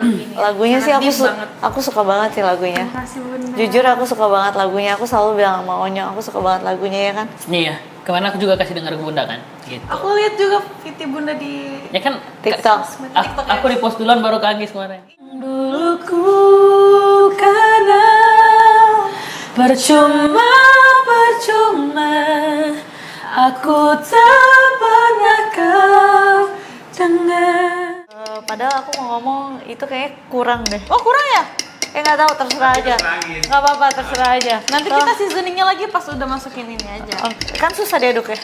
ini. Lagunya sih aku suka banget sih lagunya. Makasih Bunda. Jujur aku suka banget lagunya. Aku selalu bilang sama Onyo, aku suka banget lagunya ya kan. Iya, kemana aku juga kasih dengar ke Bunda kan, gitu. Aku lihat juga VT Bunda di Ya kan, TikTok. aku repost duluan baru ke Anggis kemarin. Dulu ku kenal percuma aku tak pernah kau dengar. Padahal aku mau ngomong itu kayak kurang deh. Oh kurang ya? Nggak tahu, terserah aja. Nggak apa-apa, terserah aja. Nanti kita seasoningnya lagi pas udah masukin ini aja. Kan susah diaduk ya.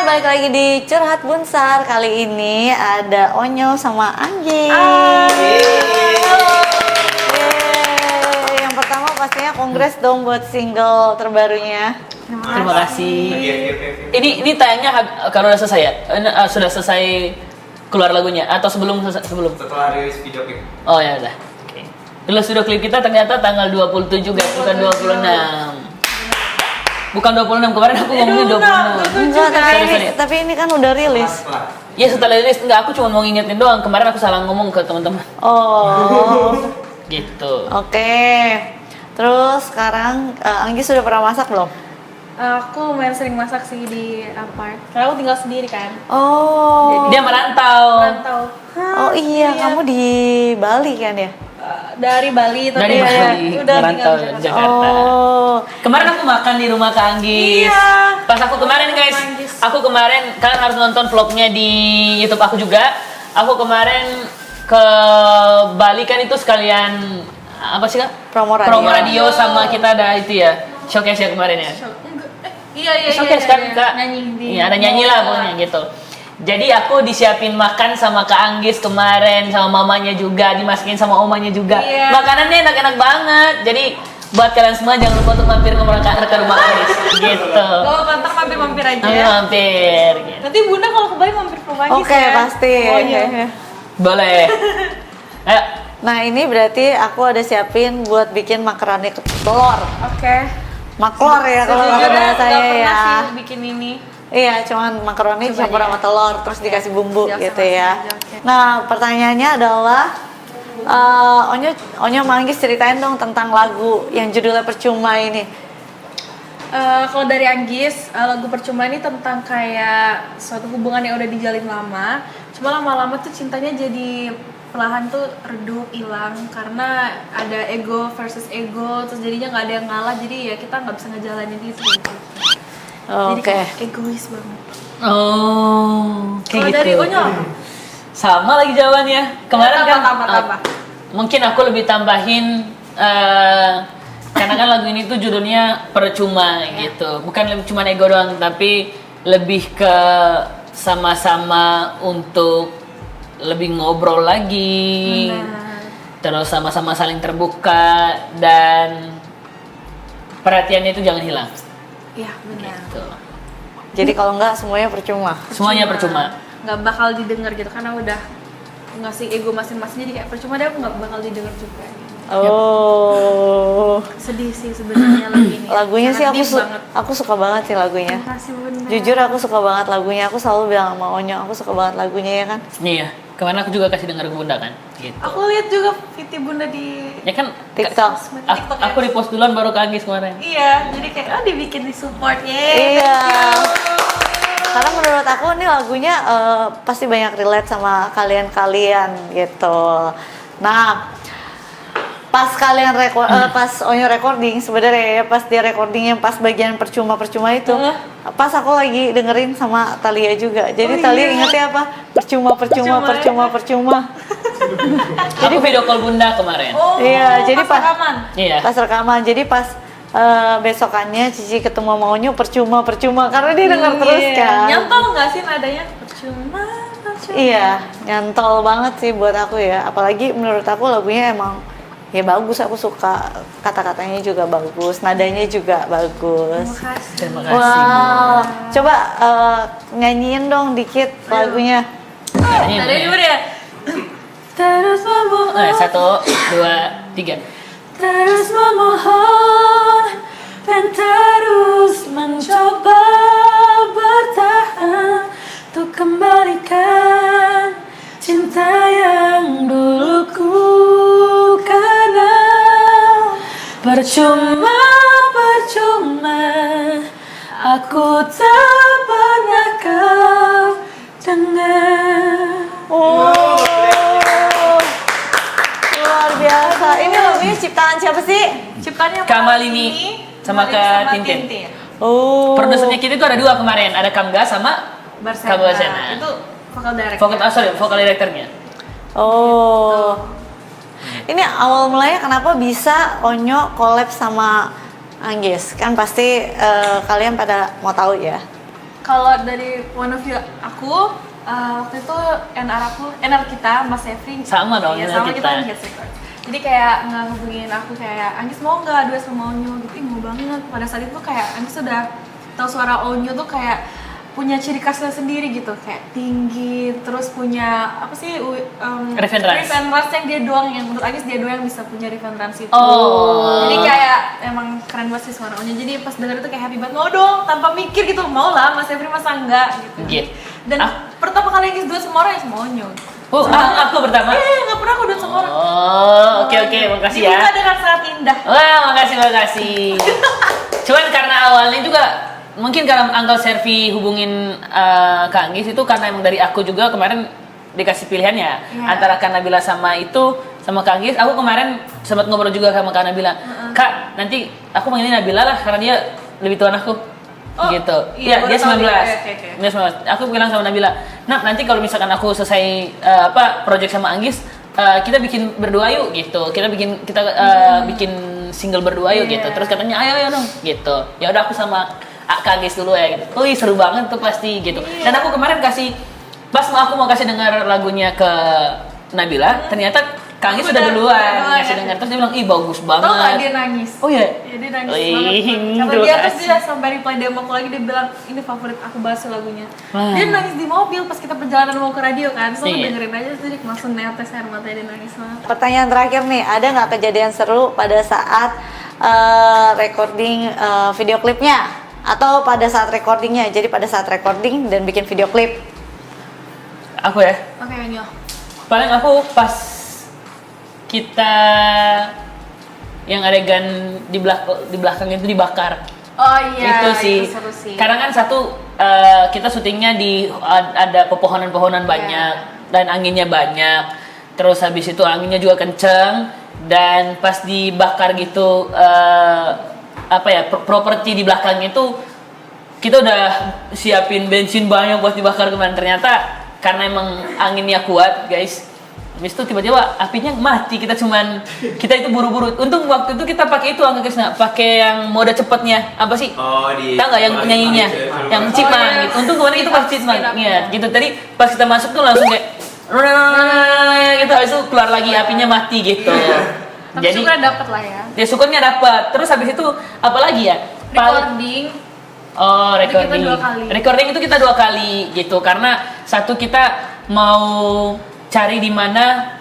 Balik lagi di Curhat Bunsar. Kali ini ada Onyo sama Anggis. Yang pertama pastinya kongres dong buat single terbarunya. Terima kasih. Ini tayangnya kalau udah selesai ya? Sudah selesai keluar lagunya atau sebelum? Setelah rilis video klip. Oh ya udah. Oke. Rilis video klip kita ternyata tanggal 27 guys, bukan 26. Bukan 26, kemarin aku ngomongnya 26. Enggak, tapi ini kan udah rilis. Ya setelah rilis, enggak, aku cuma mau ngingetin doang. Kemarin aku salah ngomong ke teman-teman. Oh. Gitu. Oke. Terus sekarang Anggis sudah pernah masak belum? Aku lumayan sering masak sih di apart. Karena aku tinggal sendiri kan. Oh. Dia merantau. Rantau. Oh iya, kamu di Bali kan ya? Dari Bali tapi Dari Bali, udah merantau tinggal di Jakarta. Oh. Kemarin aku makan di rumah Kak Anggis. Iya. Pas aku kemarin guys, aku kemarin kalian harus nonton vlognya di YouTube aku juga. Aku kemarin ke Bali kan itu sekalian apa sih Kak? Promo radio sama kita ada itu ya. Showcase ya kemarin ya. Iya. Showcase kan Kak? Nyanyi Iya, ada nyanyi lah pokoknya gitu. Jadi aku disiapin makan sama Kak Anggis kemarin, sama mamanya juga, dimasukin sama omanya juga. Iya. Makanannya enak-enak banget. Jadi buat kalian semua jangan lupa untuk mampir ke rumah Anggis gitu. Kalau pantas mampir aja ya. Mampir gitu. Nanti Bunda kalau ke Bali mampir ke rumah Anggis Oke, ya. pasti. Oh, iya. Boleh. Ayo. Nah, ini berarti aku ada siapin buat bikin makaroni telur. Oke. Maklor ya kalau Sejujurnya kata saya nggak pernah ya. sih bikin ini. Iya, cuman makaroni dicampur sama telur terus dikasih bumbu Siap, gitu sama ya. aja, oke. Nah, pertanyaannya adalah Onyo Manggis ceritain dong tentang lagu yang judulnya Percuma ini. Kalau dari Anggis, lagu Percuma ini tentang kayak suatu hubungan yang udah dijalin lama. Cuma lama-lama tuh cintanya jadi perlahan tuh redup, hilang karena ada ego versus ego, terus jadinya nggak ada yang ngalah, jadi ya kita nggak bisa ngejalanin itu. Jadi Oke. kayak egois banget. Oh, kayak Kalau gitu. dari Onyo apa? Sama lagi jawabannya. Kemarin kan tambah. mungkin aku lebih tambahin karena kan lagu ini tuh judulnya Percuma gitu. Bukan cuma ego doang, tapi lebih ke sama-sama untuk lebih ngobrol lagi. Terus sama-sama saling terbuka dan perhatiannya itu jangan hilang. Iya benar. Gitu. Jadi kalau enggak semuanya percuma. Semuanya percuma. Nggak bakal didengar gitu karena udah ngasih ego masing-masing, jadi kayak percuma deh, aku nggak bakal didengar juga. Oh. Sedih sih sebenarnya lagu ini. Lagunya sih Sangat deep banget. aku suka banget sih lagunya. Makasih Bunda. Jujur aku suka banget lagunya. Aku selalu bilang sama Onyo, aku suka banget lagunya ya kan. Iya, kemarin aku juga kasih dengar ke Bunda kan, gitu. Aku lihat juga VT Bunda di Ya kan, TikTok. aku repost duluan baru ke Anggis kemarin. Iya, jadi kayak dibikin di support ya. Iya. Karena menurut aku nih lagunya pasti banyak relate sama kalian-kalian gitu. Nah, pas kalian pas Onyo recording sebenarnya ya, pas dia recording yang pas bagian percuma itu, pas aku lagi dengerin sama Thalia juga. Jadi Thalia ingetnya apa? Percuma. Jadi video call Bunda kemarin. Oh, Iya, jadi pas pas rekaman. Iya. pas rekaman. Jadi pas besokannya Cici ketemu sama Onyo percuma karena dia denger terus kan. Nyantol nggak sih nadanya? Percuma. Iya, nyantol banget sih buat aku ya. Apalagi menurut aku lagunya emang ya bagus, aku suka kata-katanya juga bagus, nadanya juga bagus. Terima kasih. Wow, coba nyanyiin dong dikit lagunya. Dari dulu ya. Terus memohon. 1, 2, 3. Terus memohon dan terus mencoba bertahan untuk kembalikan cinta yang dulu ku kenal. Percuma aku tak pernah kau dengar. Oh, luar biasa. Ini lagunya ciptaan siapa sih? Ciptaannya Kamalini sama Kak Tintin. Oh. Produsernya kita itu ada 2 kemarin, ada Kamga sama Barsena. Barsena. Itu vokal director. Vokal directornya. Oh. Ini awal mulanya kenapa bisa Onyo collab sama Anggis? Kan pasti kalian pada mau tahu ya. Kalau dari point of view aku, waktu itu NR kita, Mas Efri. Sama dong, iya, NR sama kita. kita Hits Record. Jadi kayak ngehubungin aku kayak, Anggis mau nggak duet sama Onyo? Gitu, mau banget. Pada saat itu kayak Anggis udah tahu suara Onyo tuh kayak punya ciri khasnya sendiri gitu, kayak tinggi, terus punya apa sih Riff and runs. riff and runs yang dia doang, yang menurut Agis dia doang yang bisa punya riff and runs itu. Oh. Jadi kayak emang keren banget sih suara Onyo. Jadi pas denger itu kayak happy banget, mau dong tanpa mikir gitu, mau lah Mas Efri masa enggak gitu. Gitu. Dan pertama kali Agis duet sama orang ya sama Onyo. Aku pertama. Nggak pernah aku duet sama orang. Oh, oke, makasih ya. Dibuka dengan sangat indah. Wah, makasih. Cuman karena awalnya juga mungkin karena Uncle Servi hubungin Kak Anggis itu karena emang dari aku juga kemarin dikasih pilihannya antara Kak Nabila sama Kak Anggis. Aku kemarin sempat ngobrol juga sama Kak Nabila. Kak, nanti aku manggilin Nabila lah karena dia lebih tua aku. Oh, gitu. iya, Dia 19. Oke. Dia 19. Aku bilang sama Nabila, "Nah, nanti kalau misalkan aku selesai project sama Anggis, kita bikin berdua yuk gitu. Kita bikin single berdua yuk gitu." Terus katanya, "Ayo dong." gitu. Ya udah aku sama Kak Anggis dulu ya gitu. Wih, seru banget tuh pasti gitu. Dan aku kemarin pas aku mau kasih dengar lagunya ke Nabila, ternyata Kak Anggis sudah duluan ngasih dengar. Terus dia bilang, "Ih, bagus banget." Tau gak dia nangis? Oh iya? Ya, dia nangis Wih, banget. Karena dia terus dia sampai reply demo aku lagi, dia bilang, "Ini favorit aku banget sih lagunya." Wah. Dia nangis di mobil pas kita perjalanan mau ke radio kan. So aku Iya. dengerin aja terus dia langsung netes air matanya, dia nangis banget. Pertanyaan terakhir nih, ada nggak kejadian seru pada saat recording video klipnya? Atau pada saat recordingnya, jadi pada saat recording dan bikin video klip? Aku ya. Oke, Onyo. Paling aku pas kita yang adegan di belakang itu dibakar. Oh iya, Itu sih. seru sih. Karena kan kita syutingnya ada pepohonan-pepohonan banyak dan anginnya banyak. Terus habis itu anginnya juga kenceng dan pas dibakar gitu properti di belakang itu kita udah siapin bensin banyak buat dibakar kemarin. Ternyata karena emang anginnya kuat, guys. Habis itu tiba-tiba apinya mati. Kita itu buru-buru. Untung waktu itu kita pakai itu pakai yang mode cepetnya. Apa sih? Oh, Tahu nggak yang penyanyinya? Yang Cipman gitu. Untung kemarin itu pas Cipman. Iya, gitu. Tadi pas kita masuk tuh langsung kayak gitu. Habis itu keluar lagi apinya mati gitu. Tapi Jadi syukurnya dapet lah ya. ya syukurnya dapat. Terus habis itu apa lagi ya? Recording. Oh, Itu kita recording. 2 kali. Recording itu kita 2 kali gitu karena satu kita mau cari di mana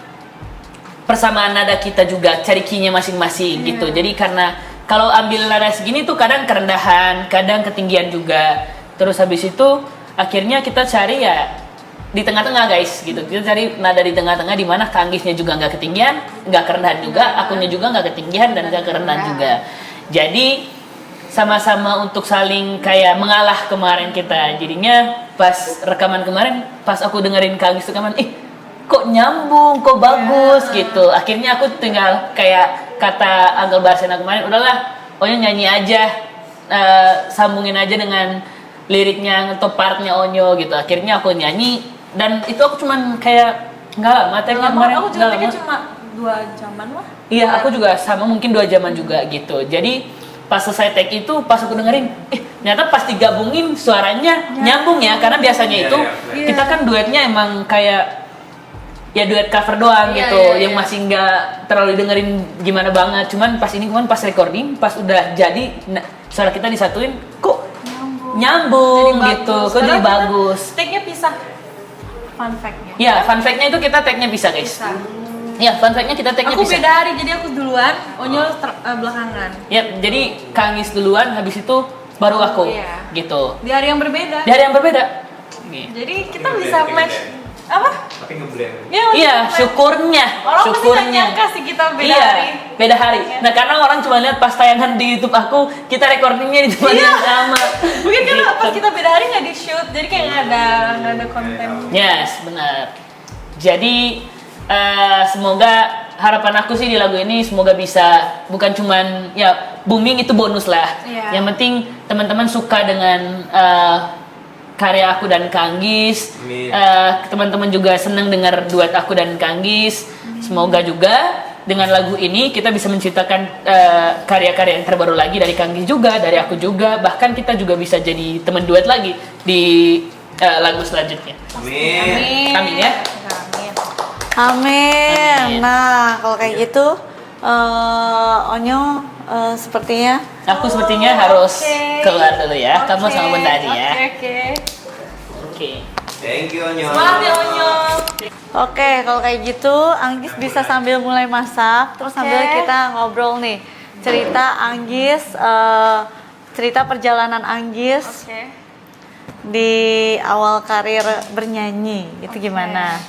persamaan nada kita juga, cari key-nya masing-masing gitu. Jadi karena kalau ambil nada segini tuh kadang kerendahan, kadang ketinggian juga. Terus habis itu akhirnya kita cari ya di tengah-tengah, guys, gitu. Kita cari nada di tengah-tengah di mana Kak Anggisnya juga nggak ketinggian, nggak kerendahan juga, akunya juga nggak ketinggian dan nggak kerendahan juga. Jadi sama-sama untuk saling kayak mengalah kemarin kita. Jadinya pas rekaman kemarin, pas aku dengerin Kak Anggis rekaman, kok nyambung, kok bagus gitu. Akhirnya aku tinggal kayak kata Uncle Barsena kemarin, udahlah, Onyo nyanyi aja, sambungin aja dengan liriknya atau partnya Onyo gitu. Akhirnya aku nyanyi dan itu aku cuman kayak nggak lama, take-nya kemarin Aku juga nggak take-nya lama. cuma 2 jaman lah. Iya, aku juga sama, mungkin 2 jaman juga gitu. Jadi pas selesai take itu, pas aku dengerin, ternyata pas digabungin suaranya nyambung ya. Karena biasanya itu kita kan duetnya emang kayak ya duet cover doang gitu, yang masih nggak terlalu dengerin gimana banget. Cuman pas ini pas recording, pas udah jadi suara kita disatuin, kok nyambung gitu, kok jadi bagus. Take-nya pisah. fun fact-nya. Ya, fun fact-nya itu kita tag-nya bisa guys. Bisa. Ya, fun fact-nya kita tag-nya Aku bisa. beda hari, jadi aku duluan, Onyo belakangan. Ya, jadi Kangis duluan, habis itu baru aku. iya. Gitu. Di hari yang berbeda. Di hari yang berbeda. Gitu. Jadi kita bisa match apa? Tapi ngeblend. Ya, Iya, match. syukurnya. Orang pasti nggak syukurnya. nyangka sih kita beda Iya, hari. beda hari. Nah, karena orang cuma lihat pas tayangan di YouTube aku, kita recordingnya di tempat Iya. yang sama. Mungkin kan Gitu. pas kita beda hari nggak di shoot, jadi kayak nggak ada konten. Yes, benar. Jadi semoga harapan aku sih di lagu ini semoga bisa bukan cuman ya booming itu bonus lah. Iya. Yang penting teman-teman suka dengan karya aku dan Kanggis. Amin. Teman-teman juga senang dengar duet aku dan Kanggis. Semoga juga dengan lagu ini kita bisa menciptakan karya-karya yang terbaru lagi dari Kanggis juga, dari aku juga. Bahkan kita juga bisa jadi teman duet lagi di lagu selanjutnya. Amin. Amin ya. Amin. Amin. Nah, kalau kayak gitu, Onyo sepertinya Aku sepertinya harus Oke. keluar dulu ya. Kamu Oke, sama Bunda Adi ya. Oke. Oke. Thank you, Onyo. Semangat ya Onyo. Oke, kalau kayak gitu Anggis bisa sambil mulai masak, terus sambil kita ngobrol nih cerita Anggis, cerita perjalanan Anggis Oke. di awal karir bernyanyi, itu gimana?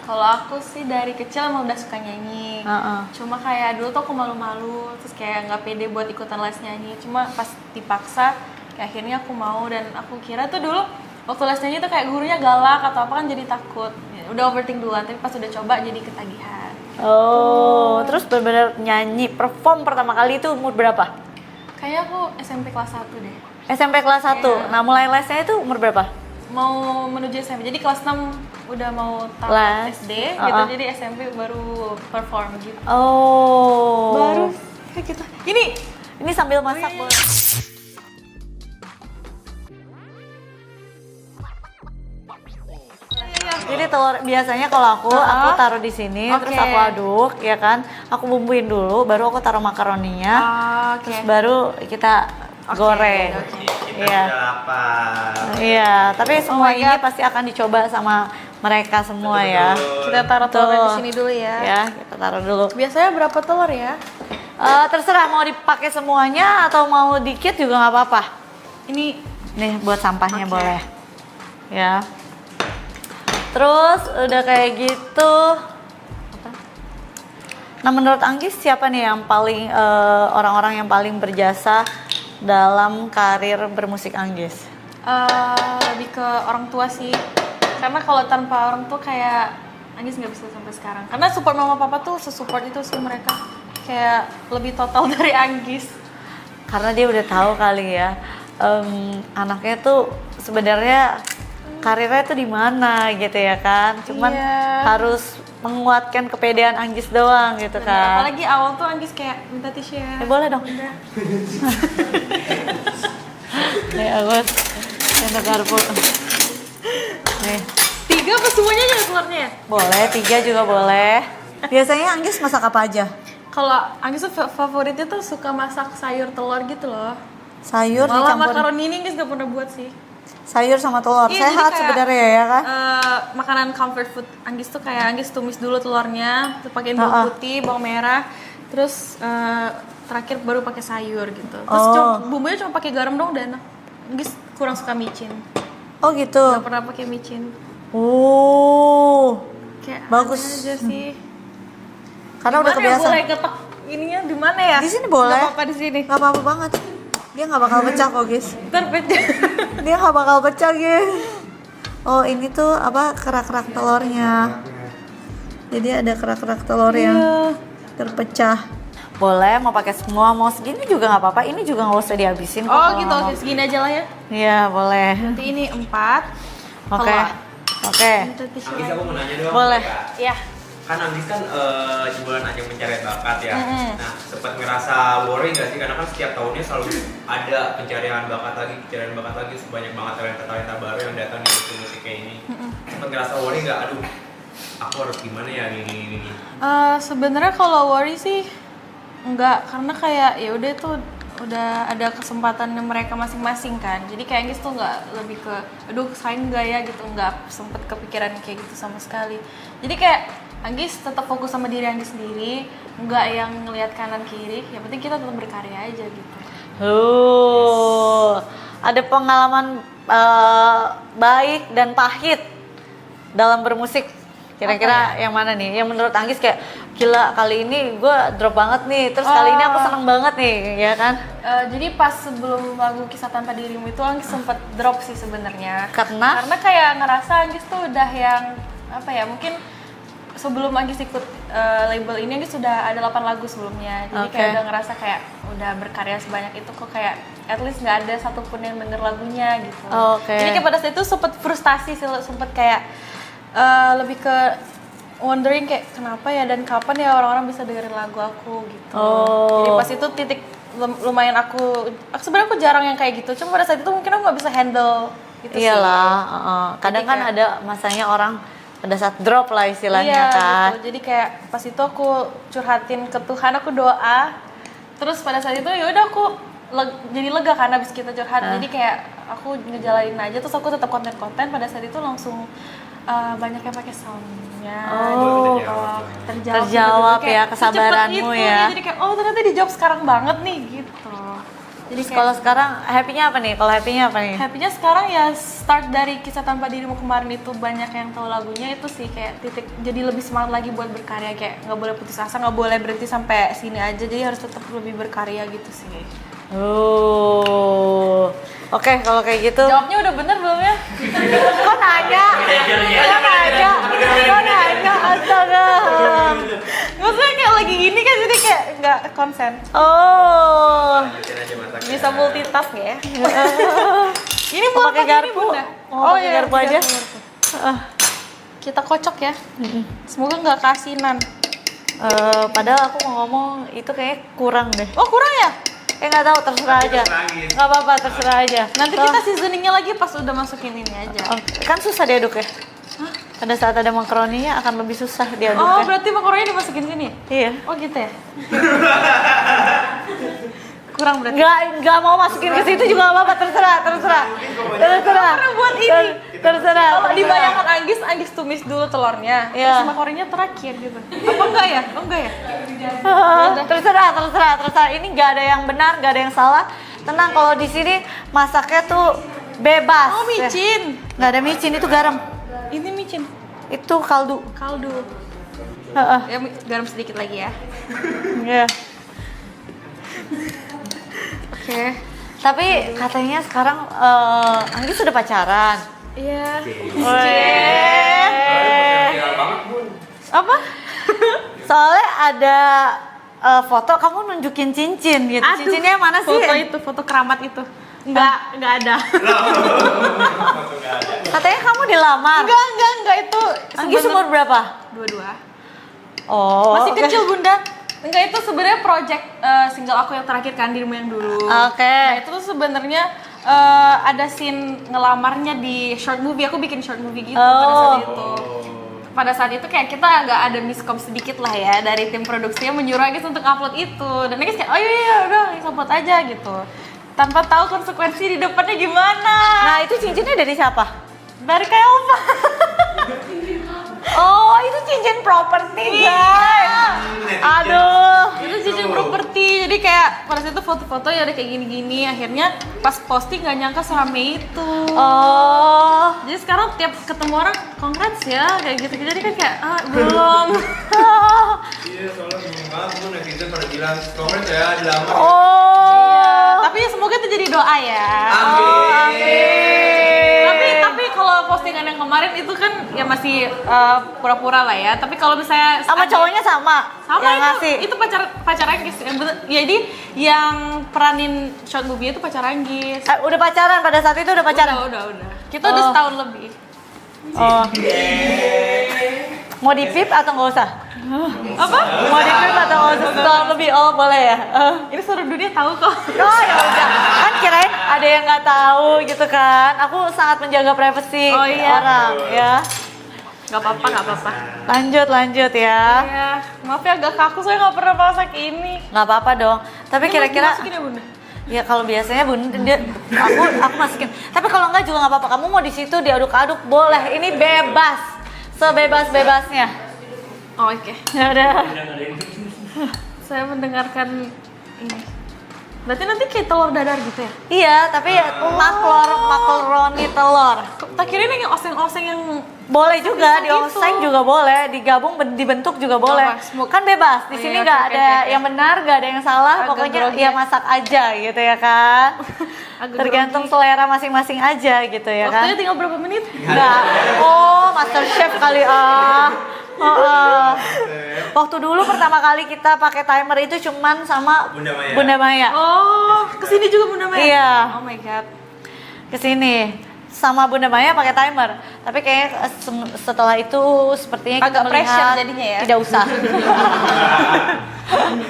Kalau aku sih dari kecil emang udah suka nyanyi. Heeh. Cuma kayak dulu tuh aku malu-malu, terus kayak nggak pede buat ikutan les nyanyi. Cuma pas dipaksa, kayak akhirnya aku mau dan aku kira tuh dulu waktu les nyanyi tuh kayak gurunya galak atau apa kan jadi takut. Ya, udah overthink duluan, tapi pas udah coba jadi ketagihan. Oh, terus benar-benar nyanyi, perform pertama kali itu umur berapa? Kayak aku SMP kelas 1 deh. SMP kelas 1. Iya. Nah, mulai lesnya itu umur berapa? Mau menuju SMP. Jadi kelas 6 udah mau Les. tamat SD gitu. Uh-uh. Jadi SMP baru perform gitu. Oh. Baru kayak gitu. Ini sambil masak boleh. Jadi telur biasanya kalau aku taruh di sini, Oke. terus aku aduk, ya kan? Aku bumbuin dulu, baru aku taruh makaroninya, Oke. terus baru kita goreng. Kita Iya. udah lapar. Iya, tapi semua my ini God. pasti akan dicoba sama mereka semua ya. Kita taruh telurnya di sini dulu ya. Ya, kita taruh dulu. Biasanya berapa telur ya? Terserah mau dipakai semuanya atau mau dikit juga nggak apa-apa. Ini Nih buat sampahnya Oke. boleh. Ya. Terus udah kayak gitu. Apa? Nah menurut Anggis siapa nih yang paling orang-orang yang paling berjasa dalam karir bermusik Anggis? lebih ke orang tua sih. Karena kalau tanpa orang tua kayak Anggis nggak bisa sampai sekarang. Karena support mama papa tuh sesupport itu sih mereka. Kayak lebih total dari Anggis. Karena dia udah tahu kali ya, anaknya tuh sebenarnya karirnya tuh di mana gitu ya kan. Cuman Iya. harus menguatkan kepedean Anggis doang gitu Bener. kan. Apalagi awal tuh Anggis kayak minta tisu ya. Boleh dong. Udah. Nih Agus, sendok garpu. Nih, 3 apa semuanya aja telurnya? boleh 3 juga boleh. Biasanya Anggis masak apa aja? Kalau Anggis tuh favoritnya tuh suka masak sayur telur gitu loh. Sayur Malah dicampur. makaroni ini Anggis gak pernah buat sih. Sayur sama telur. Iya, jadi Sehat kayak, sebenarnya ya kan? makanan comfort food Anggis tuh kayak Anggis tumis dulu telurnya, terus pakein bawang putih, bawang merah, terus terakhir baru pakai sayur gitu. Terus bumbunya cuma pakai garam dong dan Anggis kurang suka micin. Oh gitu. Gak pernah pakai micin. Kayak Bagus. aneh aja sih. Karena udah Gimana ya, kebiasaan. boleh ketok ininya di mana ya? Di sini boleh. Gak apa-apa di sini. Gak apa-apa banget. Dia nggak bakal pecah kok guys. Terpecah. Dia nggak bakal pecah guys. Oh ini tuh apa kerak-kerak telurnya. Jadi ada kerak-kerak telur yang terpecah. Boleh mau pakai semua, mau segini juga nggak apa-apa. Ini juga nggak usah dihabisin kok. Oh kalau gitu, nggak oke mau. segini aja lah ya. Iya boleh. Nanti ini 4. Oke. Oke. Minta tisu Anggis lagi. aku mau nanya doang. Boleh. Kak. Iya. Kan Anggis kan jebolan ajang pencarian bakat ya. Nah, sempat ngerasa worry nggak sih? Karena kan setiap tahunnya selalu ada pencarian bakat lagi, sebanyak banget talenta-talenta baru yang datang di industri musik kayak ini. Sempat ngerasa worry nggak? Aduh, aku harus gimana ya gini. Sebenarnya kalau worry sih enggak, karena kayak ya udah tuh udah ada kesempatan mereka masing-masing kan. Jadi kayak Anggis tuh nggak lebih ke aduh saing nggak ya gitu, nggak sempet kepikiran kayak gitu sama sekali. Jadi kayak Anggis tetap fokus sama diri Anggis sendiri, nggak yang ngelihat kanan kiri. Yang penting kita tetap berkarya aja gitu. Ada pengalaman baik dan pahit dalam bermusik. Kira-kira yang mana nih? Yang menurut Anggis kayak gila kali ini gue drop banget nih. Terus kali ini aku seneng banget nih, ya kan? Jadi pas sebelum lagu Kisah Tanpa Dirimu itu Anggis sempet drop sih sebenarnya. Karena Kayak ngerasa Anggis tuh udah yang apa ya? Mungkin sebelum Anggis ikut label ini Anggis sudah ada 8 lagu sebelumnya. Jadi kayak udah ngerasa kayak udah berkarya sebanyak itu kok kayak at least nggak ada satupun yang denger lagunya gitu. Jadi kayak pada saat itu sempet frustasi sih, sempet kayak lebih ke wondering kayak kenapa ya dan kapan ya orang-orang bisa dengerin lagu aku gitu. Jadi pas itu titik lumayan aku sebenarnya aku jarang yang kayak gitu. Cuma pada saat itu mungkin aku nggak bisa handle gitu sih. Kadang kan ada masanya orang pada saat drop lah istilahnya kan. Gitu. Jadi kayak pas itu aku curhatin ke Tuhan, aku doa. Terus pada saat itu ya udah aku jadi lega karena habis kita curhat. Jadi kayak aku ngejalanin aja terus aku tetap konten-konten pada saat itu langsung banyak yang pakai soundnya. Terjawab gitu. ya kesabaranmu ya. Jadi kayak ternyata dijawab sekarang banget nih gitu. Jadi Kalau sekarang happy-nya apa nih? happy-nya sekarang ya start dari Kisah Tanpa Dirimu kemarin itu banyak yang tahu lagunya itu sih kayak titik jadi lebih semangat lagi buat berkarya kayak nggak boleh putus asa, nggak boleh berhenti sampai sini aja, jadi harus tetap lebih berkarya gitu sih. Oke, kalau kayak gitu. Jawabnya udah bener belum ya? Kok nanya? Astaga. Maksudnya kayak lagi gini kan jadi kayak nggak konsen. Lanjutin aja masaknya. Bisa multitask ya? Ini Mau pakai garpu? Oh pakai garpu aja. Kita kocok ya. Semoga nggak keasinan. Padahal aku mau ngomong itu kayak kurang deh. Oh kurang ya? Nggak tahu, terserah aja. Nggak apa-apa, terserah aja. Nanti kita seasoningnya lagi pas udah masukin ini aja. Kan susah diaduk ya? Pada saat ada makaroninya akan lebih susah diaduk Oh ya? berarti makaroni dimasukin sini? Iya. Oh gitu ya? Kurang berarti? Nggak mau masukin ke situ juga nggak apa-apa, terserah. Karena buat ini. Terserah. Kalau di bayangan Anggis tumis dulu telurnya, Iya. terus makaroninya terakhir gitu. Apa enggak ya? Oh enggak ya? terserah. Ini nggak ada yang benar, nggak ada yang salah. Tenang, kalau di sini masaknya tuh bebas. Oh micin. Nggak ada micin, itu garam. Ini micin. Itu kaldu. Ya garam sedikit lagi ya. Iya. Oke. Tapi katanya sekarang Anggis sudah pacaran. Iya. Viral banget, Bun. Apa? Soalnya ada foto kamu nunjukin cincin gitu. Cincinnya mana sih? Foto keramat itu. Enggak ada. Katanya kamu dilamar. Enggak itu. Anggis umur berapa? 22. Oh. Masih kecil Bunda. Enggak, itu sebenarnya project single aku yang terakhir kan, Dirimu yang dulu. Oke. Nah, itu tuh sebenarnya ada scene ngelamarnya di short movie. Aku bikin short movie gitu pada saat itu. Pada saat itu kayak kita agak ada miskom sedikit lah ya dari tim produksinya menyuruh Agis untuk upload itu. Dan Agis kayak, oh iya udah Agis upload aja gitu. Tanpa tahu konsekuensi di depannya gimana. Nah, itu cincinnya dari siapa? Dari kayak Elva. Oh, itu cincin properti, guys. Aduh. Itu cincin properti, jadi kayak pada saat itu foto-foto ya ada kayak gini-gini. Akhirnya pas posting nggak nyangka serame itu. Oh. Jadi sekarang tiap ketemu orang congrats ya kayak gitu. Jadi kan kayak belum. Iya, soalnya bingung banget tuh netizen pada bilang congrats ya dilamar. Oh. Tapi semoga itu jadi doa ya. Amin. Tapi kalau postingan yang kemarin itu kan ya masih pura-pura lah ya. Tapi kalau misalnya Sama cowoknya sama yang ngasih. itu pacar Anggis. Jadi yang peranin short movie itu pacar Anggis. Udah pacaran pada saat itu udah pacaran. Udah. Kita udah setahun lebih. Oh. Mau di-pip atau nggak usah? Apa? Mau di-pip atau nggak usah? Setahun lebih. Oh, boleh ya. Ini seluruh dunia tahu kok. Oh ya udah, kan kirain ada yang nggak tahu gitu kan. Aku sangat menjaga privasi Oh, iya. orang ya. Gak apa-apa. Lanjut ya. Iya, maaf ya agak kaku, saya nggak pernah masak ini. Nggak apa-apa dong. Tapi Ini kira-kira mau dimasukin ya Bunda? Ya kalau biasanya bun, aku masukin. Tapi kalau enggak juga nggak apa-apa. Kamu mau di situ diaduk-aduk boleh. Ini bebas, sebebas-bebasnya. Oh, oke. Ya udah. Saya mendengarkan ini. Berarti nanti kayak telur dadar gitu ya? Iya, tapi makaroni telur. Tak kira ini yang oseng-oseng yang Boleh juga, Bisa dioseng gitu. juga boleh, digabung, dibentuk juga boleh. smoke. Kan bebas, di Oh sini iya, nggak oke, ada oke. yang benar, nggak ada yang salah, Agak pokoknya grogi ya ya. masak aja gitu ya kan. Agak Tergantung grogi. selera masing-masing aja gitu ya kan. Waktunya tinggal berapa menit? Nggak, oh master chef kali Waktu dulu pertama kali kita pakai timer itu cuman sama Bunda Maya. Bunda Maya. Oh, kesini juga Bunda Maya? Iya. Oh my god. Kesini sama Bunda Maya pakai timer, tapi kayaknya setelah itu sepertinya kita Agak pressure melihat jadinya ya? tidak usah.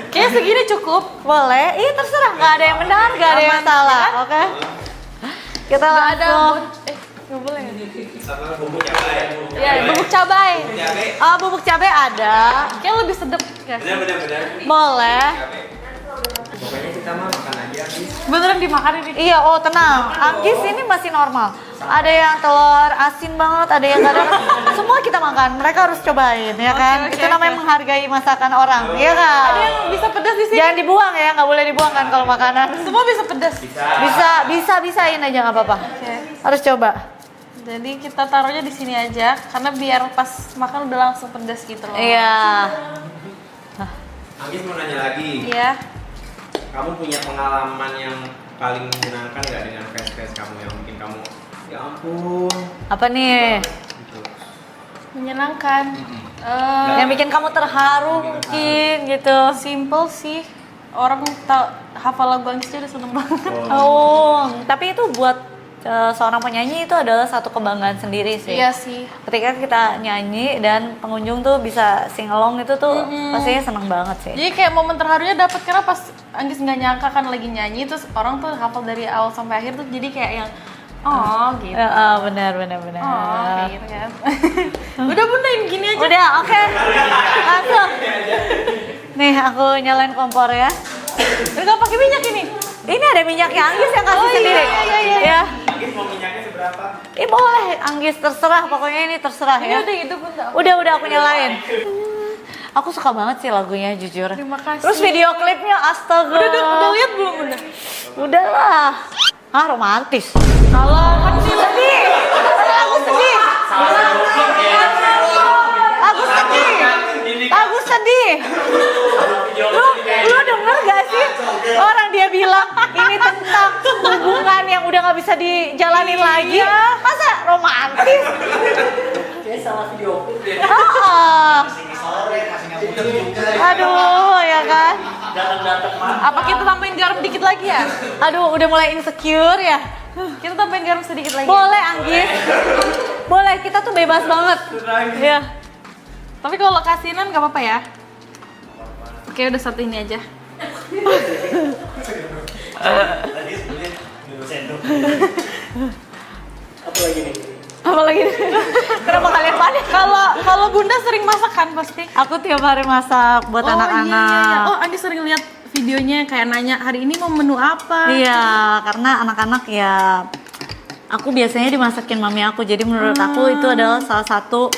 Kayaknya segini cukup. Boleh, iya terserah, nggak ada yang benar, nggak ada yang Aman, salah, ya kan? oke? Kita Nggak ada langsung. nggak boleh ya? Sama bumbu cabai. Ya, bubuk cabai. Cabai. Bubuk cabai ada, Kayak lebih sedap ya. Benar. boleh. Cabai. Pokoknya kita mah makan aja habis. Beneran dimakan ini. Iya, oh tenang, Anggis ini masih normal. Ada yang telur asin banget, ada yang nggak ada. Semua kita makan, mereka harus cobain ya kan. Oke, Itu namanya oke. menghargai masakan orang, iya kan? Ada yang bisa pedas di sini. Jangan dibuang ya, nggak boleh dibuang kan kalau makanan. Semua bisa pedas. Bisain aja nggak apa-apa. Oke. Harus coba. Jadi kita taruhnya di sini aja karena biar pas makan udah langsung pedas gitu loh. Iya. Anggis mau nanya lagi. Iya. Kamu punya pengalaman yang paling menyenangkan nggak dengan fans kamu yang mungkin kamu ya ampun Apa nih? gitu. Menyenangkan. Yang bikin kamu terharu mungkin gitu. Simple sih. Orang hafal lagu Anggis aja udah seneng banget. Oh, tapi itu buat seorang penyanyi itu adalah satu kebanggaan sendiri sih. Iya sih. Ketika kita nyanyi dan pengunjung tuh bisa sing along itu tuh pastinya seneng banget sih. Jadi kayak momen terharunya dapet karena pas Anggis nggak nyangka kan lagi nyanyi terus orang tuh hafal dari awal sampai akhir tuh jadi kayak yang gitu. Benar. Oh, kayak gitu kan. Udah Bunda ini gini aja. Udah, oke. Langsung. Nih, aku nyalain kompor ya. Udah nggak pakai minyak ini. Ini ada minyaknya Anggis yang kasih Oh, iya, sendiri. iya. Ya. Anggis mau minyaknya seberapa? Boleh, Anggis terserah. Pokoknya ini terserah Ini ya. udah gitu Bunda. Udah aku nyalain. Aku suka banget sih lagunya jujur. Terima kasih. Terus video klipnya astaga. Udah lihat belum Bunda? Udahlah. Romantis. Kalau kan sih Sedih. Aku sedih. Aku sedih. Lu denger gak sih orang dia bilang ini tentang hubungan yang udah nggak bisa dijalanin lagi? Masa romantis? Kayak salah video klip deh. Sore masih ngabutin juga. Aduh ya kan. Datang mah. apa kita tambahin garam dikit lagi ya? Aduh udah mulai insecure ya. Kita tambahin garam sedikit lagi. Boleh Anggis. Boleh, kita tuh bebas banget. Ya. Tapi kalau kasinan nggak apa-apa ya? Oke udah satu ini aja. Tadi sebelumnya minum sendok. Apa lagi nih? Apalagi kenapa kalian panik? Kalau Bunda sering masak kan pasti? Aku tiap hari masak buat anak-anak. Oh, Andi sering lihat videonya kayak nanya hari ini mau menu apa? Iya, karena anak-anak ya aku biasanya dimasakin mami aku. Jadi menurut aku itu adalah salah satu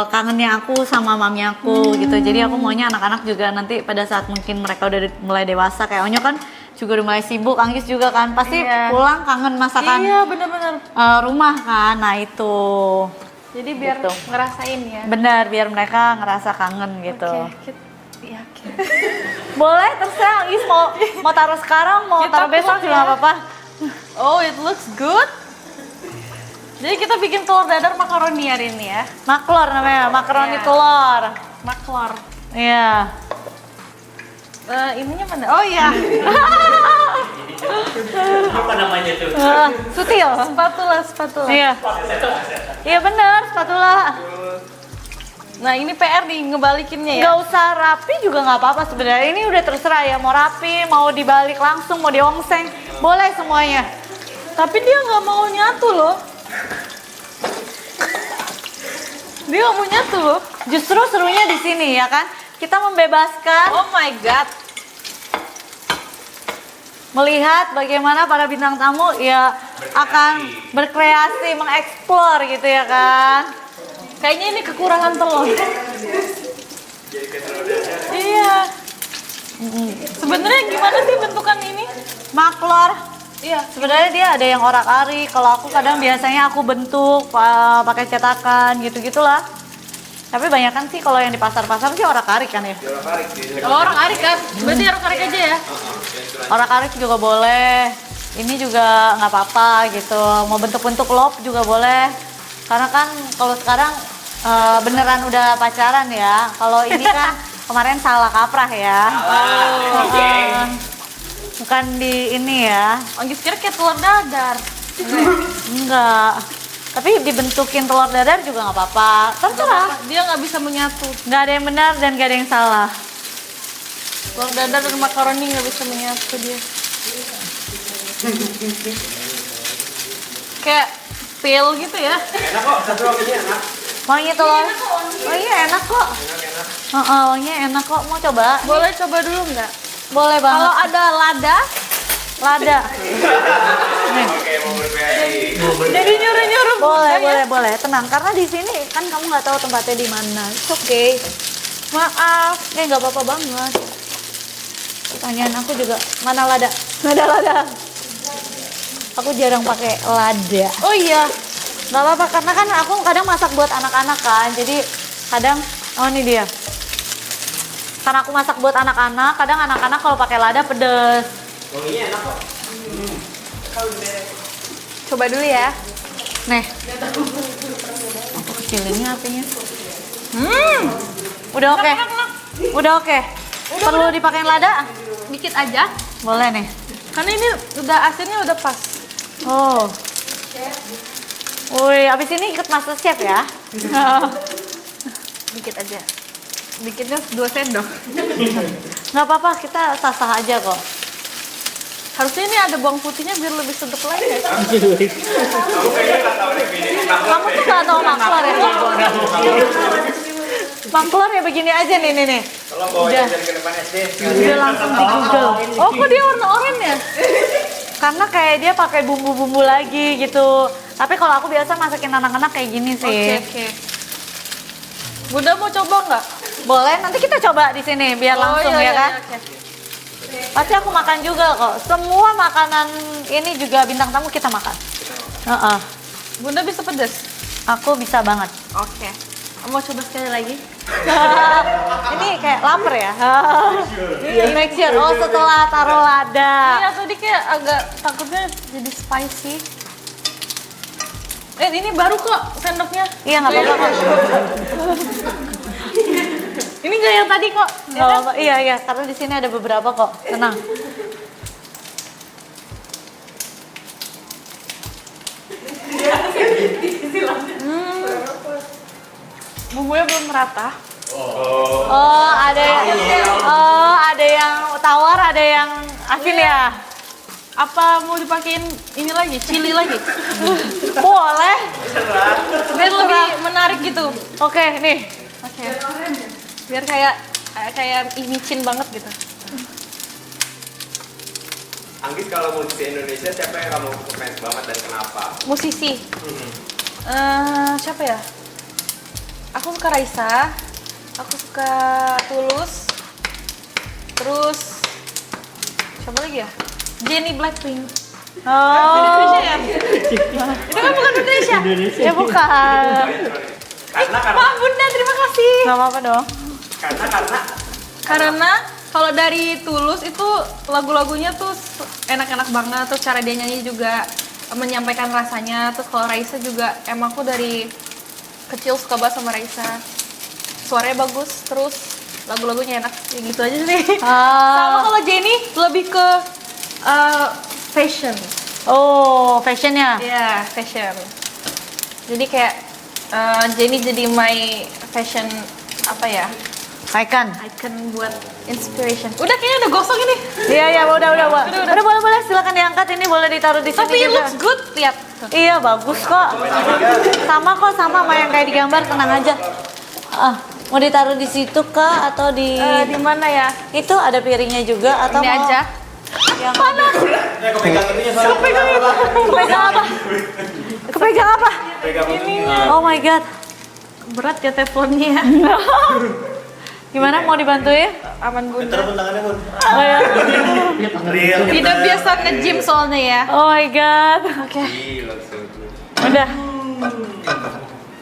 kangennya aku sama mami aku gitu. Jadi aku maunya anak-anak juga nanti pada saat mungkin mereka udah mulai dewasa kayak Onyo kan juga udah mulai sibuk, Anggis juga kan pasti Iya. pulang kangen masakan Iya benar-benar. rumah kan. Nah itu Jadi biar Gitu. ngerasain ya. benar biar mereka ngerasa kangen gitu. Oke, yakin. Boleh terserah Anggis mau taruh sekarang mau Kita taruh besok tuang juga ya. nggak apa-apa. Oh, it looks good. Jadi kita bikin telur dadar makaroni hari ini ya. Maklor namanya, makaroni Iya. telur. Maklor. Iya. Ininya mana? Oh iya. Apa namanya tuh? Sutil. Spatula. Iya. Iya benar, spatula. Nah, ini PR nih ngebalikinnya ya. Nggak usah rapi juga nggak apa-apa sebenarnya. Ini udah terserah ya, mau rapi, mau dibalik langsung, mau diongseng, boleh semuanya. Tapi dia nggak mau nyatu loh. Dia nggak mau nyatu loh. Justru serunya di sini ya kan. Kita membebaskan. Oh my god. melihat bagaimana para bintang tamu ya akan berkreasi, mengeksplor gitu ya kan. Kayaknya ini kekurangan telur. Jadi ke telur dadar. Iya. Sebenarnya gimana sih bentukan ini? Maklor. Iya. Sebenarnya dia ada yang orak-arik. Kalau aku kadang biasanya aku bentuk pakai cetakan gitu-gitulah. Tapi banyak kan sih kalau yang di pasar-pasar sih orak-arik kan ya. Jual tarik sih. Oh, orang arik kan? Berarti orang arik aja ya? Orak-arik juga boleh. Ini juga nggak apa-apa gitu. Mau bentuk-bentuk love juga boleh. Karena kan kalau sekarang beneran udah pacaran ya. Kalau ini kan kemarin salah kaprah ya. Bukan di ini ya. Anggis kira kayak telur dadar. Enggak. Tapi dibentukin telur dadar juga nggak apa-apa. Terserah. Dia nggak bisa menyatu. Nggak ada yang benar dan nggak ada yang salah. Telur dadar dan makaroni nggak bisa menyatu dia. Kayak pil gitu ya. Enak kok, satu rotinya enak. Wangi telur. Oh iya enak kok. Enak. Wanginya enak kok. Mau coba? Boleh coba dulu nggak? Boleh banget. Kalau ada lada, Oke, mau berkreasi. jadi nyuruh-nyuruh. Boleh. Tenang, karena di sini kan kamu nggak tahu tempatnya di mana. It's okay. Maaf, nggak apa-apa banget. Pertanyaan aku juga mana lada? Nggak ada lada. Aku jarang pakai lada. Oh iya. Nggak apa-apa, karena kan aku kadang masak buat anak-anak kan. Jadi kadang, oh ini dia. Karena aku masak buat anak-anak, kadang anak-anak kalau pakai lada pedes. Wanginya enak kok. Coba dulu ya. Nih. Aku kecilin apinya. Udah oke. Udah oke. Perlu dipakein lada? Dikit aja. Boleh nih. Karena ini udah asinnya udah pas. Oh. Woi, abis ini ikut Master Chef ya? Dikit aja. Dikitnya 2 sendok. Nggak apa-apa, kita sah-sah aja kok. Harusnya ini ada bawang putihnya biar lebih sedap lagi ya. Kamu kayaknya nggak tahu deh ini. Kamu tuh nggak tahu maklor ya? Maklor ya begini aja nih. Tolong bawa jajan ke depan SD. Udah langsung di Google. Oh, kok dia warna oranye ya? Karena kayak dia pakai bumbu-bumbu lagi gitu. Tapi kalau aku biasa masakin anak-anak kayak gini sih. Oke. Bunda mau coba nggak? Boleh, nanti kita coba di sini biar langsung ya kan. Oke. Pasti aku makan juga kok. Semua makanan ini juga bintang tamu kita makan. Bunda bisa pedas? Aku bisa banget. Oke. Mau coba sekali lagi? Ini kayak lapar ya. Make sure. Oh, setelah taruh lada. Iya, tadi kayak agak takutnya jadi spicy. Ini baru kok sendoknya. Iya, nggak apa-apa kok. Ini nggak yang tadi kok. Nggak apa-apa. Iya, karena di sini ada beberapa kok. Tenang. Bumbunya belum merata. Oh, ada yang tawar, ada yang asin ya. Apa mau dipakein ini lagi, chili lagi? Boleh. Biar lebih menarik gitu. Oke, nih. Oke. Biar kayak micin banget gitu. Anggis kalau musisi Indonesia siapa yang kamu fans banget dan kenapa? Musisi. Siapa ya? Aku suka Raisa. Aku suka Tulus. Terus siapa lagi ya? Jennie Blackpink. Oh. Indonesia ya? Itu kan bukan Indonesia. Ya bukan. Karena Maaf Bunda, terima kasih. Nggak apa-apa dong. Karena kalau dari Tulus itu lagu-lagunya tuh enak-enak banget, terus cara dia nyanyi juga menyampaikan rasanya. Terus kalau Raisa juga emang aku dari kecil suka banget sama Raisa. Suaranya bagus, terus lagu-lagunya enak. Ya gitu aja sih. Sama kalau Jennie lebih ke fashion. Oh, fashionnya. Iya, fashion. Jadi kayak Jennie jadi my fashion apa ya? Icon. Icon buat inspiration. Udah kayaknya udah gosong ini. Iya, udah. Udah. Boleh, silakan diangkat, ini boleh ditaruh di sini Tapi it juga. looks good, lihat. Iya, bagus kok. Sama yang kayak digambar, tenang aja. Mau ditaruh di situ kah atau di Di mana ya? itu ada piringnya juga atau Ini mau aja. Yang mana? Kepegang itunya soalnya. Kepegang apa? Kepegang apa? Pegang Oh my god. Berat ya teleponnya. Gimana mau dibantuin? Aman bunda. Bentar pun tangannya pun. Oh ya. Real. Tidak biasa nge-gym soalnya ya. Oh my god. Oke. Gila, seru. Udah.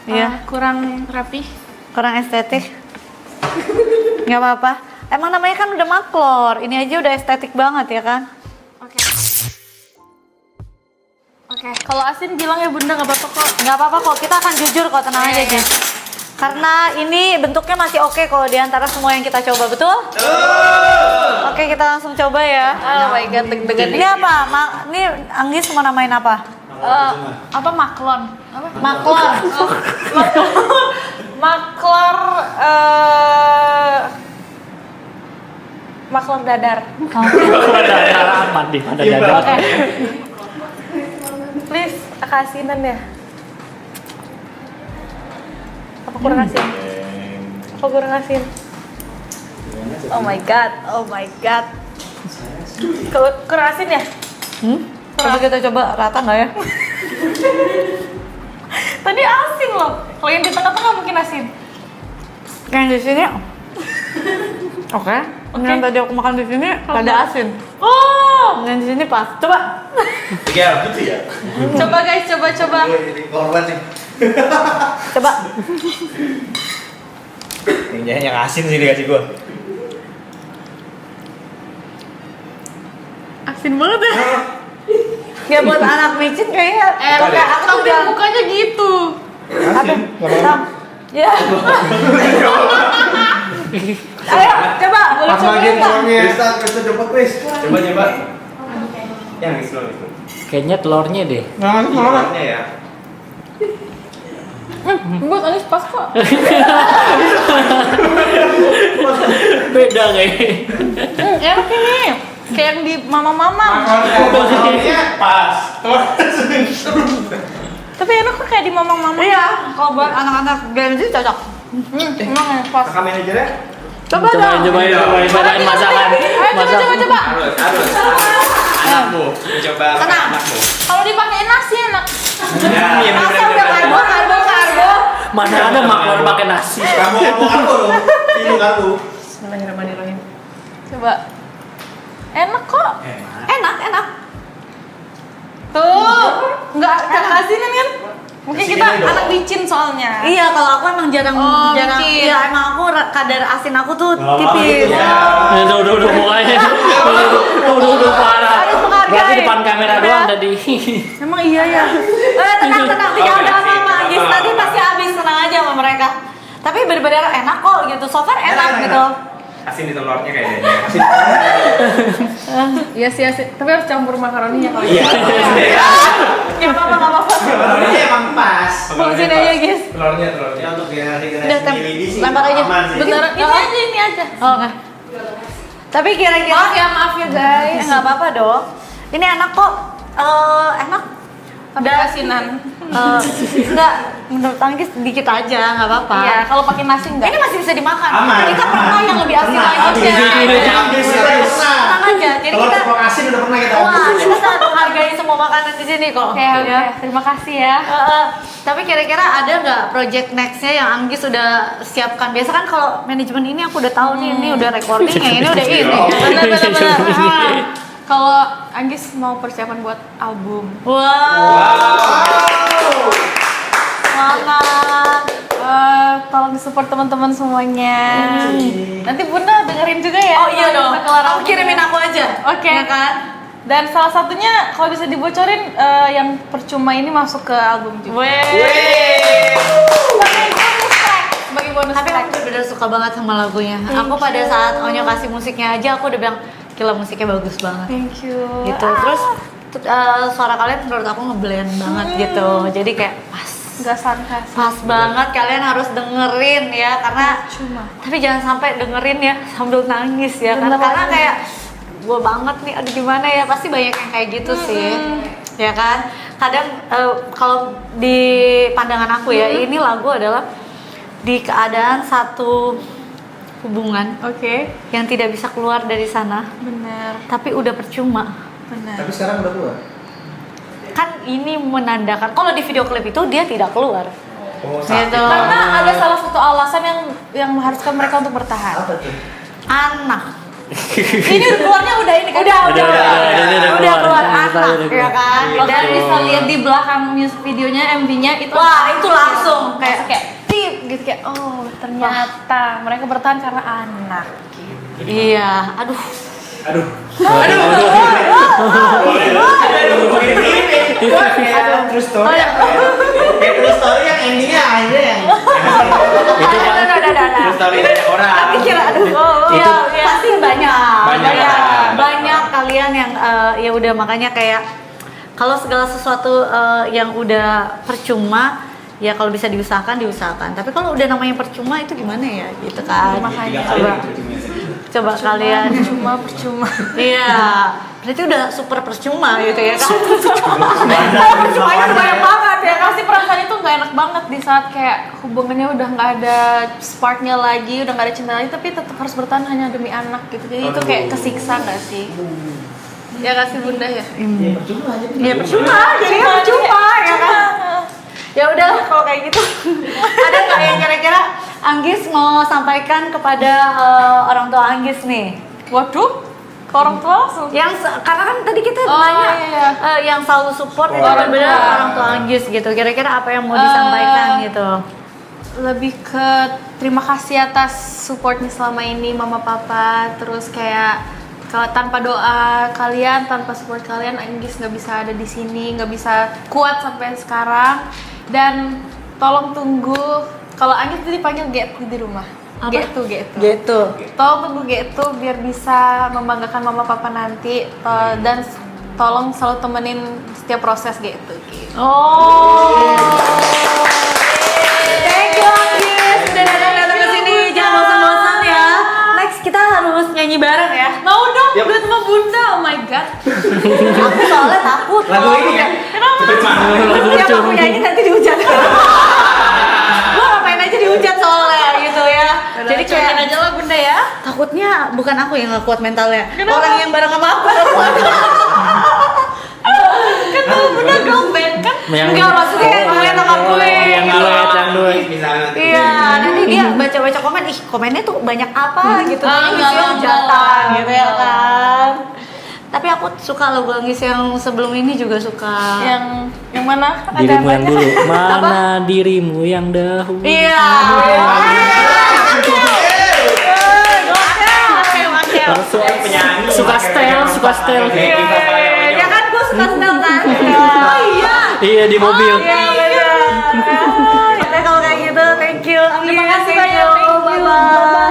Iya. Kurang rapi. Kurang estetik. Nggak apa-apa. Emang namanya kan udah maklor. Ini aja udah estetik banget ya kan? Oke. Oke. Kalau asin bilang ya bunda nggak apa-apa kok. Nggak apa-apa kok. Kita akan jujur kok. Tenang aja guys. Karena ini bentuknya masih oke kok di antara semua yang kita coba, betul? Oke, kita langsung coba ya. Oh my god, deg-degan. Ini apa? Ini Anggis mau namain apa? Apa maklon? Apa? Maklor. Maklor maklor dadar. Aman deh, ada jaga. Oke. Please, asinan ya. Apa kurang asin? Apa kurang asin? Oh my god, oh my god. Kalau kurang asin ya? Coba kita coba rata nggak ya? Tadi asin loh. Kalau yang di tengah-tengah mungkin asin. Yang di sini, oke. Yang tadi aku makan di sini ada asin. Oh, Yang di sini pas. Coba. Tiga gitu ya. coba guys, coba. Ini korban nih. Coba. Yang asin sih dikasih gua. Asin banget ya. Ya buat anak micin kayaknya. Oke, aku tuh Tapi udah. mukanya gitu. Apa? Sam. Ya. Ayo, coba. Boleh cobain nggak? Bisa cepet wis. Coba. Yang itu. Kayaknya telurnya deh. Telurnya ya. Buat Anis pas kok. Beda kayaknya. Enak ini. Kayak yang di mama-mama. Telurnya pas. Tapi enak kok kayak di mama-mama. Iya, kalau buat anak-anak Gen Z cocok. Emang ya pas. Kakak manajernya? Coba dong. Cobain masakan. Ayo coba. Harus. Anakmu. Coba Tenang. anakmu. Kalau dipakai nasi enak. Ya, Nasi udah karbo. Mana ada maklor pakai nasi. Kamu dong. Ini kamu. Bismillahirrahmanirrahim. Coba. Enak kok. Enak. Tuh. Enggak asinan kan? Mungkin kita Asinan dong. anak micin soalnya. Iya, kalau aku emang jarang. micin. Iya, emang aku kadar asin aku tuh Nggak tipis. apa-apa gitu ya. Udah mukanya. Udah parah. Harus menghargai. Berarti depan kamera doang tadi. Emang iya ya. Tenang, tidak Oke, ada sip. apa-apa. Gis tadi pasti habis, tenang aja sama mereka. Tapi bener-bener enak kok gitu. So far enak gitu. Asin di telurnya kayaknya. Iya sih asin. Tapi harus campur makaroninya kalau Iya. Gak apa-apa. Telurnya emang pas. Fungsiin aja, Gis. Telurnya. Ya untuk generasi Udah, lidi sih. lempar aja. aman sih. bener ini aja. Oh, oke. Tapi kira-kira Maaf ya guys. nggak apa-apa dong. Ini enak kok. Enak. Tapi asinan. Enggak, menurut Anggis dikit aja, nggak apa-apa. Iya, kalau pakai nasi enggak. Ini masih bisa dimakan. Aman. Kita pernah yang lebih asin Pernah, lagi. habis. Tenang aja. Jadi Telur kita tepung asin udah pernah kita wah, habis. kita sangat menghargai semua makanan di sini kok. Oke. Ya. Terima kasih ya. Tapi kira-kira ada nggak project nextnya yang Anggis sudah siapkan? Biasa kan kalau manajemen ini aku udah tahu nih, ini udah recording, yang ini udah ini. Benar. Kalau Anggis mau persiapan buat album. Wow. Semangat. Tolong disupport teman-teman semuanya. Nanti Bunda dengerin juga ya. Oh iya dong. Kita kelar Kamu albumnya. kirimin aku aja. Oke. Ya kan? Dan salah satunya kalau bisa dibocorin yang percuma ini masuk ke album juga. Sebagai bonus Tapi track. aku bener-bener suka banget sama lagunya. Aku pada saat Onyo kasih musiknya aja aku udah bilang gila musiknya bagus banget. Thank you. Gitu. Terus suara kalian menurut aku ngeblend banget gitu. Jadi kayak pas. Gak sangka sih. Pas banget, kalian harus dengerin ya karena Cuma. tapi jangan sampai dengerin ya sambil nangis ya kan Bener karena banget. kayak gue banget nih aduh gimana ya pasti banyak yang kayak gitu sih ya kan kadang kalau di pandangan aku ya ini lagu adalah di keadaan satu hubungan Oke, yang tidak bisa keluar dari sana, benar, tapi udah percuma. benar. Tapi sekarang udah keluar. Kan ini menandakan kalau di video klip itu dia tidak keluar. Oh, Gitu. Karena ada salah satu alasan yang mengharuskan mereka untuk bertahan. Apa tuh? Anak. Ini keluarnya udah ini kan? Udah Udah keluar keluar. anak, ya kan? Dan bisa lihat di belakang music videonya, MV-nya itu. Wah, itu langsung kayak tip gitu, kayak oh ternyata mereka bertahan karena anak. Gitu. Iya, aduh. Aduh. Terus story. Kayak terus story yang endingnya aja yang. Terus story banyak orang. Tapi kira aduh. Itu Pasti banyak. Banyak. Banyak kalian yang ya udah makanya kayak kalau segala sesuatu yang udah percuma ya kalau bisa diusahakan. Tapi kalau udah namanya percuma itu gimana ya gitu kan. Makanya. Coba kalian Percuma. iya, berarti udah super percuma gitu ya kan? Percumanya udah banyak banget ya. Pasti perasaan itu nggak enak banget di saat kayak hubungannya udah nggak ada sparknya lagi, udah nggak ada cinta lagi, tapi tetap harus bertahan hanya demi anak gitu. Jadi itu kayak kesiksa nggak sih? Ya kasih bunda ya. Ya percuma aja. Iya percuma, jadinya percuma ya kan? Ya udahlah kalau kayak gitu. Ada nggak yang kira-kira Anggis mau sampaikan kepada orang tua Anggis nih? Waduh, ke orang tua langsung. Karena kan tadi kita Oh, nanya iya. yang selalu support itu Orang benar tua. orang tua Anggis gitu. Kira-kira apa yang mau disampaikan gitu? Lebih ke terima kasih atas supportnya selama ini mama papa, terus kayak kalau tanpa doa kalian, tanpa support kalian, Anggis nggak bisa ada di sini, nggak bisa kuat sampai sekarang. Dan tolong tunggu kalau Anggis itu dipanggil Get di rumah. Apa? Gitu. Tolong tunggu Get biar bisa membanggakan mama papa nanti, dan tolong selalu temenin setiap proses gitu. Oh. Thank you Anggis udah datang ke sini. Jangan bosan-bosan ya. Next kita harus nyanyi bareng ya. Mau dong, duet sama bunda, oh my god. Aku soalnya takut. Lagu ini ya. Kenapa? Siapa aku nyanyi nanti dihujat. Gua ngapain aja dihujat soalnya gitu ya. Jadi kayak aja lah bunda ya. takutnya bukan aku yang nggak kuat mentalnya. Kenapa? Orang yang bareng sama aku nggak kuat. Kan kalau bunda girl band kan. yang Enggak maksudnya kan gue sama gue. yang duet. Misalnya nanti. Iya, nanti dia baca-baca komen, ih komennya tuh banyak apa gitu. Ah, Kayaknya enggak isinya lah, hujatan enggak gitu ya kan. Tapi aku suka lagu Anggis yang sebelum ini juga suka. Yang mana? Ada Dirimu yang banyak. dulu, mana dirimu yang dahulu. Iya. Penyanyi. Suka style. Ya kan gue suka senang kan. Oh iya. Iya di mobil. Iya benar. Kalau kayak gitu, thank you. Terima kasih banyak. Thank you. Bye bye.